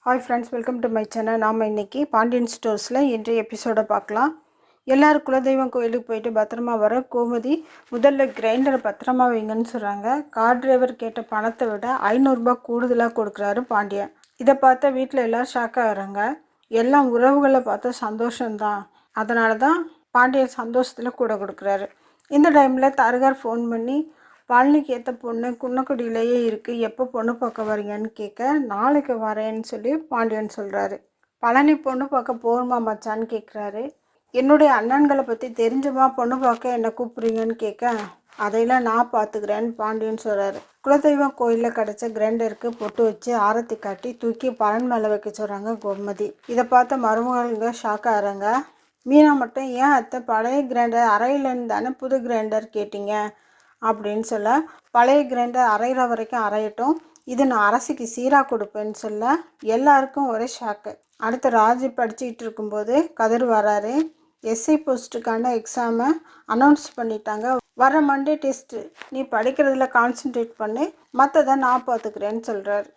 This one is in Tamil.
Hi friends, welcome to my channel. நாம் இன்றைக்கி பாண்டியன் ஸ்டோர்ஸில் இன்றைய எபிசோடை பார்க்கலாம். எல்லோரும் குலதெய்வம் கோயிலுக்கு போயிட்டு பத்திரமா வர கோமதி முதல்ல கிரைண்டரை பத்திரமா வைங்கன்னு சொல்கிறாங்க. கார் டிரைவர் கேட்ட பணத்தை விட 500 ரூபாய் கூடுதலாக கொடுக்குறாரு பாண்டியன். இதை பார்த்தா வீட்டில் எல்லோரும் ஷாக் ஆகிறாங்க. எல்லாம் உறவுகளை பார்த்தா சந்தோஷம்தான். அதனால தான் பாண்டியன் சந்தோஷத்தில் கூட கொடுக்குறாரு. இந்த டைமில் தரகர் ஃபோன் பண்ணி பழனிக்கு ஏற்ற பொண்ணு குன்னக்குடியிலேயே இருக்குது, எப்போ பொண்ணு பார்க்க வரீங்கன்னு கேட்க, நாளைக்கு வரேன்னு சொல்லி பாண்டியன் சொல்கிறாரு. பழனி பொண்ணு பார்க்க போகணுமா மச்சான்னு கேட்குறாரு. என்னுடைய அண்ணன்களை பற்றி தெரிஞ்சுமா பொண்ணு பார்க்க என்னை கூப்பிட்றீங்கன்னு கேட்க, அதையெல்லாம் நான் பார்த்துக்கிறேன்னு பாண்டியன் சொல்கிறாரு. குலதெய்வம் கோயிலில் கிடச்ச கிரைண்டருக்கு பொட்டு வச்சு ஆரத்தி காட்டி தூக்கி பழன் மேலே வைக்க சொல்கிறாங்க கோமதி. இதை பார்த்த மருமகளுங்க ஷாக் ஆகிறாங்க. மீனா மட்டும், ஏன் அத்தை பழைய கிரைண்டர் அரையிலேருந்து தானே புது கிரைண்டர் கேட்டிங்க அப்படின்னு சொல்ல, பழைய கிரைண்டர் அரைகிற வரைக்கும் அரையட்டும், இது நான் அரசிக்கு சீராக கொடுப்பேன்னு சொல்ல எல்லாருக்கும் ஒரே ஷாக்கு. அடுத்து ராஜு படிச்சுக்கிட்டு இருக்கும்போது கதிர் வராரு. எஸ்ஐ போஸ்ட்டுக்கான எக்ஸாமை அனௌன்ஸ் பண்ணிட்டாங்க. வர மண்டே டெஸ்ட்டு, நீ படிக்கிறதுல கான்சென்ட்ரேட் பண்ணு, மற்றதை நான் பார்த்துக்கிறேன்னு சொல்கிறார்.